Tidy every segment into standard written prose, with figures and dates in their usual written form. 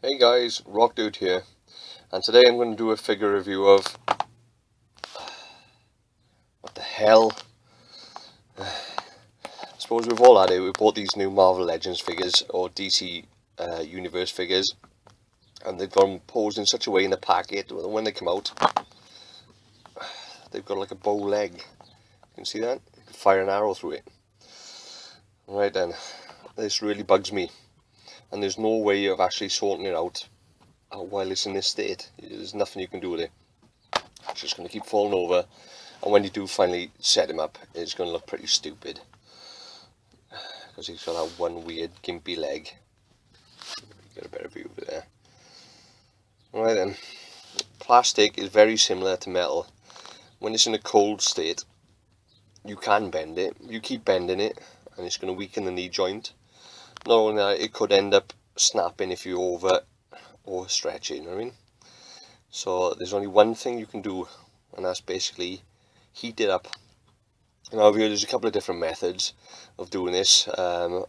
Hey guys, Rock Dude here, and today I'm going to do a figure review of what the hell. I suppose we've all had it. We bought these new Marvel Legends figures or DC Universe figures, and they've gone posed in such a way in the packet when they come out. They've got like a bow leg. You can see that? You can fire an arrow through it. Right then, this really bugs me, and there's no way of actually sorting it out while it's in this state. There's nothing you can do with it. It's just going to keep falling over, and when you do finally set him up, it's going to look pretty stupid because he's got that one weird gimpy leg. Get a better view of it there. Right then, plastic is very similar to metal. When it's in a cold state, you can bend it. You keep bending it, and it's going to weaken the knee joint. Not only that, it could end up snapping if you overstretch it. You know what I mean? So there's only one thing you can do, and that's basically heat it up. Now there's a couple of different methods of doing this, or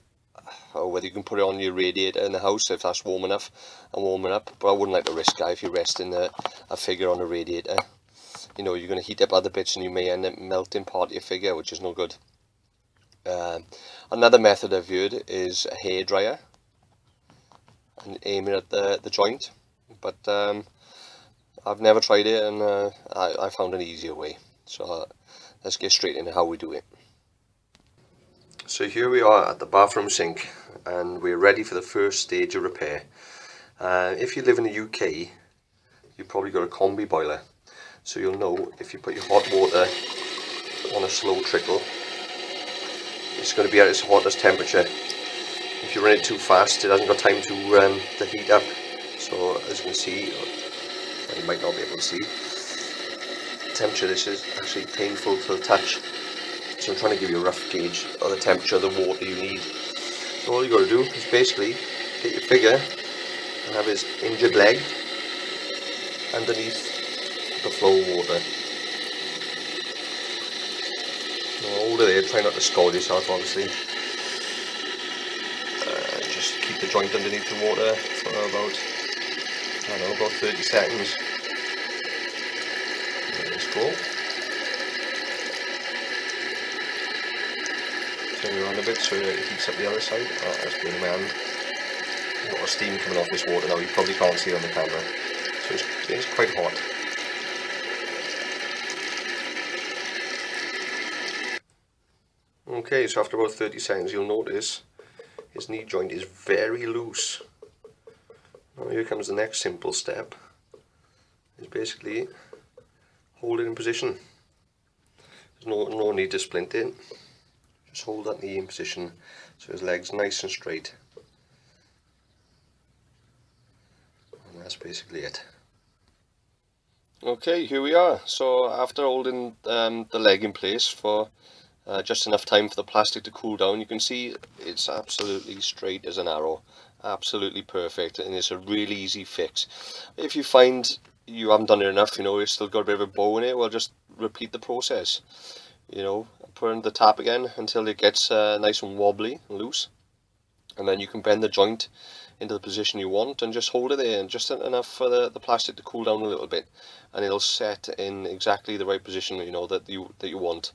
whether you can put it on your radiator in the house if that's warm enough and warming up, but I wouldn't like to risk that. If you're resting a figure on a radiator, you know, you're going to heat up other bits and you may end up melting part of your figure, which is no good. Another method I've heard is a hairdryer and aiming at the joint, but I've never tried it, and I found an easier way. So let's get straight into how we do it. So here we are at the bathroom sink, and we're ready for the first stage of repair. If you live in the UK, you've probably got a combi boiler, so you'll know if you put your hot water on a slow trickle, it's going to be at its hottest temperature. If you run it too fast, it hasn't got time to heat up. So as you can see, you might not be able to see, the temperature, this is actually painful to the touch. So I'm trying to give you a rough gauge of the temperature of the water you need. So all you got to do is basically get your figure and have his injured leg underneath the flow of water. Now hold it there, try not to scald yourself obviously. Just keep the joint underneath the water for about, I don't know, about 30 seconds. Let's go. Turn it around a bit so it heats up the other side. Oh, that's been man. A lot of steam coming off this water now, you probably can't see it on the camera. So it's quite hot. Okay, so after about 30 seconds you'll notice his knee joint is very loose. Now here comes the next simple step. Is basically hold it in position. There's no need to splint it. Just hold that knee in position so his leg's nice and straight. And that's basically it. Okay, here we are. So after holding the leg in place for just enough time for the plastic to cool down, you can see it's absolutely straight as an arrow. Absolutely perfect, and it's a really easy fix. If you find you haven't done it enough, you know, you've still got a bit of a bow in it, well, just repeat the process. You know, put in the tap again until it gets nice and wobbly and loose, and then you can bend the joint into the position you want and just hold it there, and just enough for the plastic to cool down a little bit, and it'll set in exactly the right position, you know, that you want.